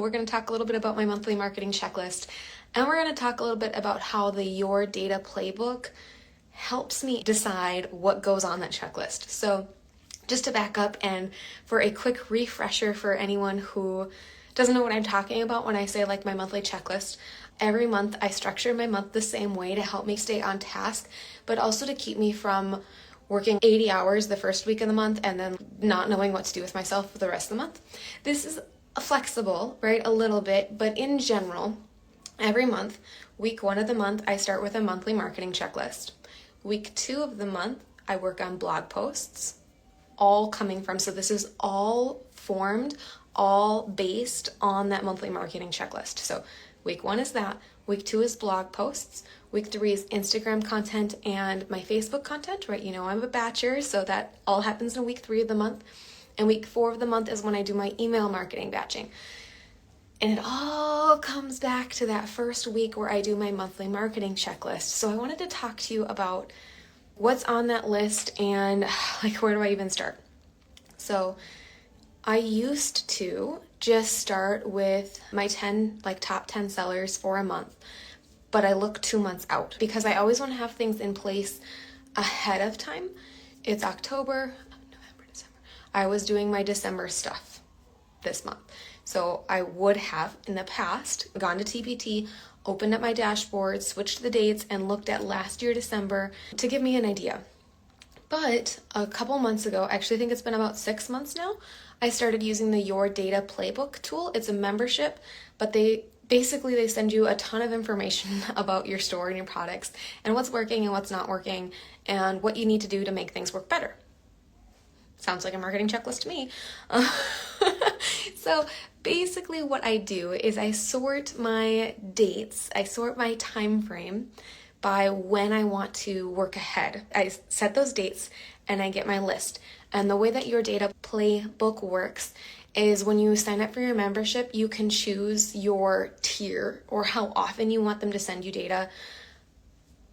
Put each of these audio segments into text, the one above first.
We're going to talk a little bit about my monthly marketing checklist, and we're going to talk a little bit about how the Your Data Playbook helps me decide what goes on that checklist. So just to back up and for a quick refresher for anyone who doesn't know what I'm talking about when I say like my monthly checklist, every month I structure my month the same way to help me stay on task, but also to keep me from working 80 hours the first week of the month and then not knowing what to do with myself for the rest of the month. This is flexible, right? A little bit, but in general, every month, week 1 of the month, I start with a monthly marketing checklist. Week 2 of the month, I work on blog posts, all coming from, so this is all formed, all based on that monthly marketing checklist. So week 1 is that. Week 2 is blog posts. Week 3 is Instagram content and my Facebook content, right? You know, I'm a batcher, so that all happens in week 3 of the month. And week 4 of the month is when I do my email marketing batching. And it all comes back to that first week where I do my monthly marketing checklist. So I wanted to talk to you about what's on that list and like, where do I even start? So I used to just start with my 10, top 10 sellers for a month, but I look 2 months out because I always want to have things in place ahead of time. It's October, November, December. I was doing my December stuff this month. So I would have in the past gone to TPT, opened up my dashboard, switched the dates, and looked at last year December to give me an idea. But a couple months ago, actually I think it's been about 6 months now, I started using the Your Data Playbook tool. It's a membership, but they send you a ton of information about your store and your products and what's working and what's not working and what you need to do to make things work better. Sounds like a marketing checklist to me. So basically what I do is I sort my dates, I sort my time frame by when I want to work ahead. I set those dates and I get my list. And the way that Your Data Playbook works is when you sign up for your membership, you can choose your tier or how often you want them to send you data.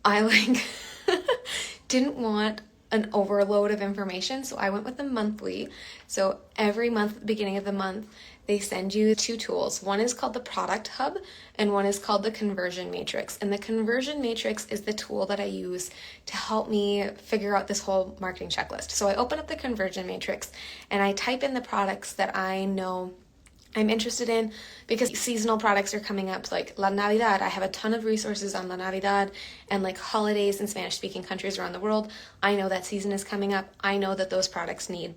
I didn't want an overload of information, so I went with the monthly. So every month at the beginning of the month, they send you 2 tools. One is called the Product Hub and one is called the Conversion Matrix. And the Conversion Matrix is the tool that I use to help me figure out this whole marketing checklist. So I open up the Conversion Matrix and I type in the products that I know I'm interested in because seasonal products are coming up like La Navidad. I have a ton of resources on La Navidad and like holidays in Spanish-speaking countries around the world. I know that season is coming up. I know that those products need,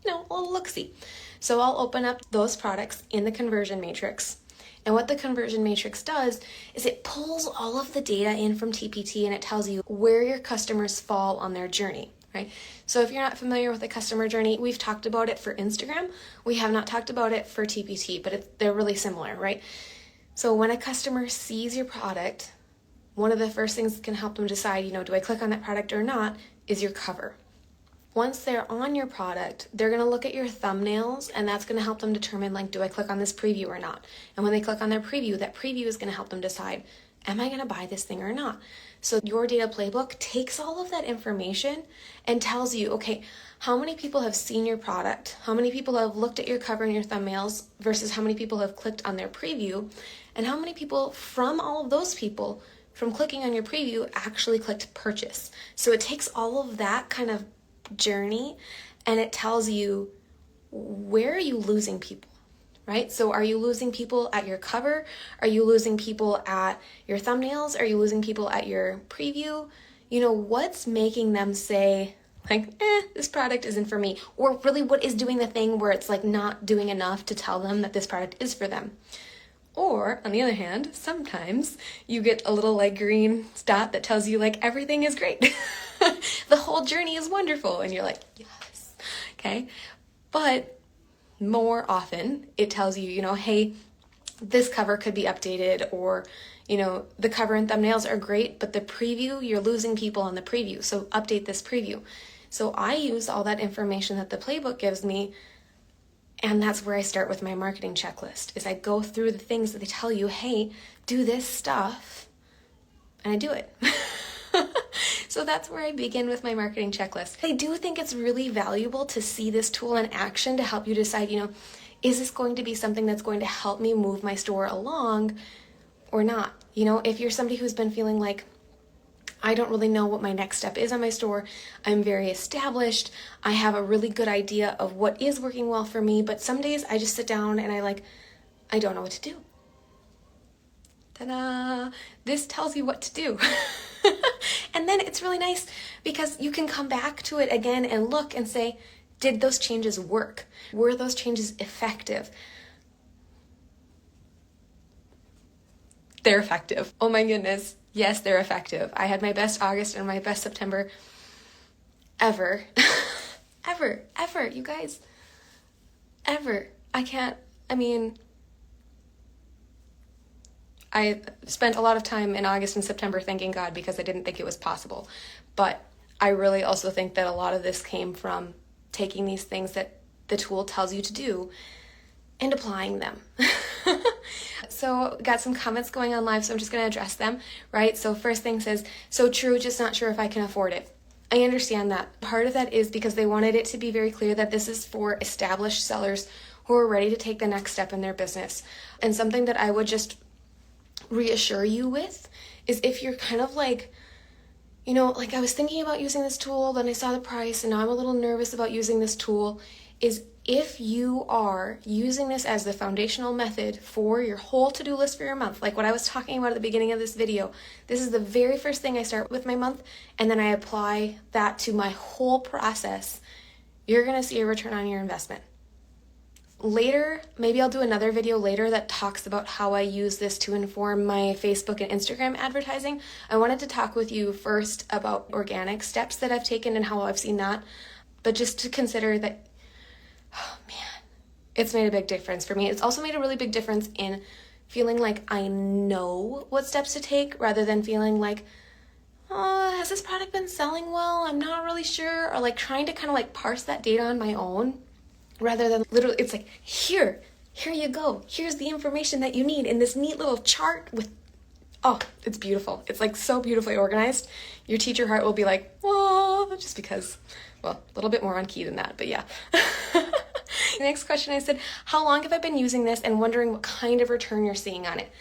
a little look-see. So I'll open up those products in the Conversion Matrix. And what the Conversion Matrix does is it pulls all of the data in from TPT and it tells you where your customers fall on their journey. Right? So if you're not familiar with the customer journey, we've talked about it for Instagram. We have not talked about it for TPT, but they're really similar, right? So when a customer sees your product, one of the first things that can help them decide, do I click on that product or not, is your cover. Once they're on your product, they're going to look at your thumbnails and that's going to help them determine, do I click on this preview or not? And when they click on their preview, that preview is going to help them decide, am I going to buy this thing or not? So Your Data Playbook takes all of that information and tells you, okay, how many people have seen your product? How many people have looked at your cover and your thumbnails versus how many people have clicked on their preview? And how many people from all of those people from clicking on your preview actually clicked purchase? So it takes all of that kind of journey and it tells you, where are you losing people? Right? So are you losing people at your cover? Are you losing people at your thumbnails? Are you losing people at your preview? What's making them say this product isn't for me? Or really what is doing the thing where it's not doing enough to tell them that this product is for them? Or on the other hand, sometimes you get a little green dot that tells you everything is great. The whole journey is wonderful. And you're like, yes. Okay. But more often it tells you, hey, this cover could be updated, or, the cover and thumbnails are great, but the preview, you're losing people on the preview. So update this preview. So I use all that information that the playbook gives me. And that's where I start with my marketing checklist, is I go through the things that they tell you, hey, do this stuff, and I do it. So that's where I begin with my marketing checklist. I do think it's really valuable to see this tool in action to help you decide, is this going to be something that's going to help me move my store along or not? You know, if you're somebody who's been feeling like, I don't really know what my next step is on my store, I'm very established, I have a really good idea of what is working well for me, but some days I just sit down and I don't know what to do. Ta-da! This tells you what to do. And then it's really nice because you can come back to it again and look and say, did those changes work? Were those changes effective? They're effective. Oh my goodness. Yes, they're effective. I had my best August and my best September ever. ever, you guys. Ever. I spent a lot of time in August and September thanking God because I didn't think it was possible. But I really also think that a lot of this came from taking these things that the tool tells you to do and applying them. So got some comments going on live, so I'm just going to address them, right? So first thing says, so true, just not sure if I can afford it. I understand that. Part of that is because they wanted it to be very clear that this is for established sellers who are ready to take the next step in their business. And something that I would just reassure you with is if you're kind of like, you know, like I was thinking about using this tool, then I saw the price, and now I'm a little nervous about using this tool, is if you are using this as the foundational method for your whole to-do list for your month, like what I was talking about at the beginning of this video, this is the very first thing I start with my month, and then I apply that to my whole process, you're going to see a return on your investment. Later, maybe I'll do another video later that talks about how I use this to inform my Facebook and Instagram advertising. I wanted to talk with you first about organic steps that I've taken and how I've seen that, but just to consider that, oh man, it's made a big difference for me. It's also made a really big difference in feeling like I know what steps to take rather than feeling like, oh, has this product been selling well? I'm not really sure. Or like trying to kind of like parse that data on my own rather than literally, it's like, here you go. Here's the information that you need in this neat little chart with, oh, it's beautiful. It's like so beautifully organized. Your teacher heart will be like, whoa, just because, well, a little bit more on key than that, but yeah. Next question, I said, how long have I been using this and wondering what kind of return you're seeing on it?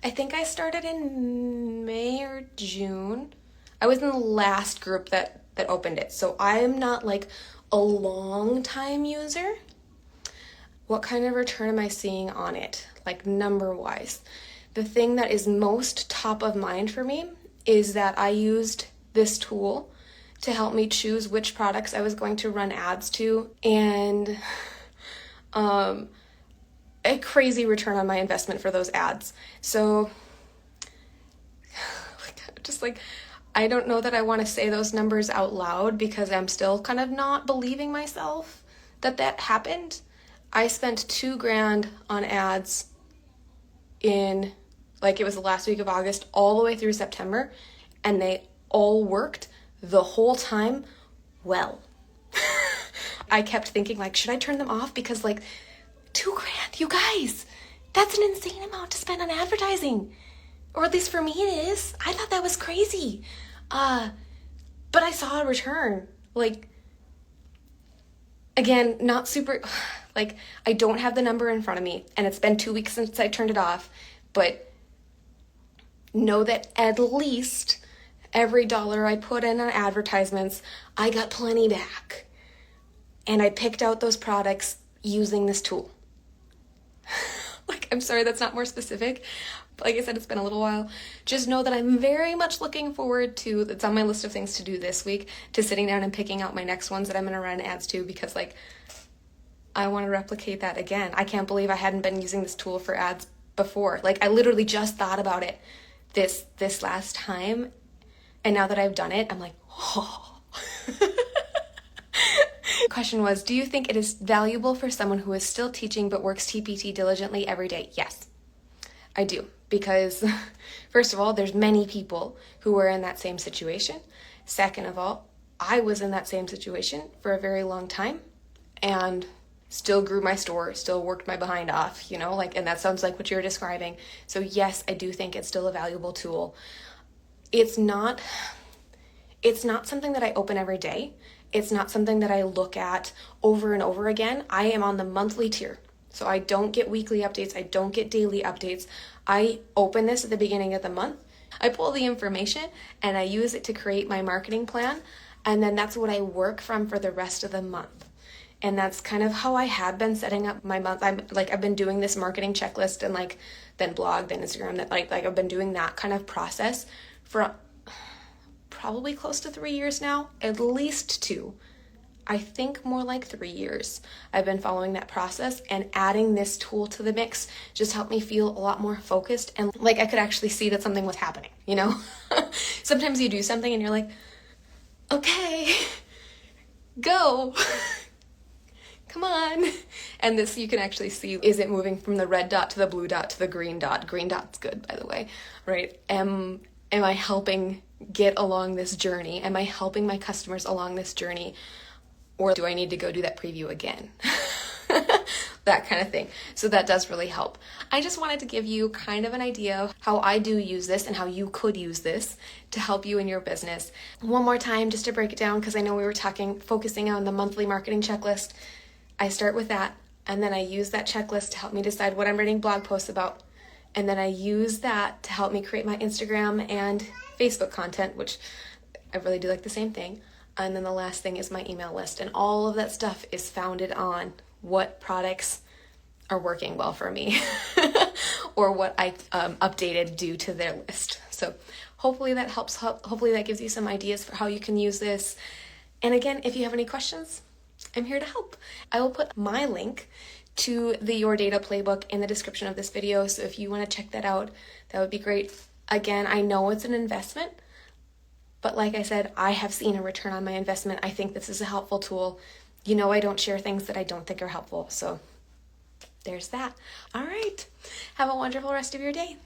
I think I started in May or June. I was in the last group that opened it, so I am not like a long time user. What kind of return am I seeing on it, like number wise? The thing that is most top of mind for me is that I used this tool to help me choose which products I was going to run ads to, and a crazy return on my investment for those ads. So just like, I don't know that I want to say those numbers out loud because I'm still kind of not believing myself that happened. I spent $2,000 on ads in, like, it was the last week of August all the way through September, and they all worked the whole time well. I kept thinking, like, should I turn them off? Because, like, $2,000, you guys, that's an insane amount to spend on advertising. Or at least for me it is. I thought that was crazy. But I saw a return. Like, again, not super, like, I don't have the number in front of me, and it's been 2 weeks since I turned it off, but know that at least every dollar I put in on advertisements, I got plenty back. And I picked out those products using this tool. Like, I'm sorry that's not more specific. But like I said, it's been a little while. Just know that I'm very much looking forward to, it's on my list of things to do this week, to sitting down and picking out my next ones that I'm going to run ads to, because like, I want to replicate that again. I can't believe I hadn't been using this tool for ads before. Like, I literally just thought about it this last time. And now that I've done it, I'm like, oh. Question was, do you think it is valuable for someone who is still teaching but works TPT diligently every day? Yes, I do. Because first of all, there's many people who were in that same situation. Second of all, I was in that same situation for a very long time and still grew my store, still worked my behind off, you know, like, and that sounds like what you're describing. So yes, I do think it's still a valuable tool. It's not something that I open every day. It's not something that I look at over and over again. I am on the monthly tier. So I don't get weekly updates. I don't get daily updates. I open this at the beginning of the month. I pull the information and I use it to create my marketing plan. And then that's what I work from for the rest of the month. And that's kind of how I have been setting up my month. I've been doing this marketing checklist and like then blog, then Instagram, that like I've been doing that kind of process for probably close to 3 years now, at least 2. I think more like 3 years. I've been following that process, and adding this tool to the mix just helped me feel a lot more focused and like I could actually see that something was happening, you know? Sometimes you do something and you're like, okay, go. Come on. And this you can actually see, is it moving from the red dot to the blue dot to the green dot? Green dot's good, by the way, right? Am I helping get along this journey? Am I helping my customers along this journey? Or do I need to go do that preview again? That kind of thing. So that does really help. I just wanted to give you kind of an idea of how I do use this and how you could use this to help you in your business. One more time, just to break it down, because I know we were focusing on the monthly marketing checklist. I start with that, and then I use that checklist to help me decide what I'm writing blog posts about. And then I use that to help me create my Instagram and Facebook content, which I really do like the same thing. And then the last thing is my email list. And all of that stuff is founded on what products are working well for me or what I updated due to their list. So hopefully that helps. Hopefully that gives you some ideas for how you can use this. And again, if you have any questions, I'm here to help. I will put my link to the Your Data Playbook in the description of this video. So if you want to check that out, that would be great. Again, I know it's an investment, but like I said, I have seen a return on my investment. I think this is a helpful tool. You know, I don't share things that I don't think are helpful. So there's that. All right. Have a wonderful rest of your day.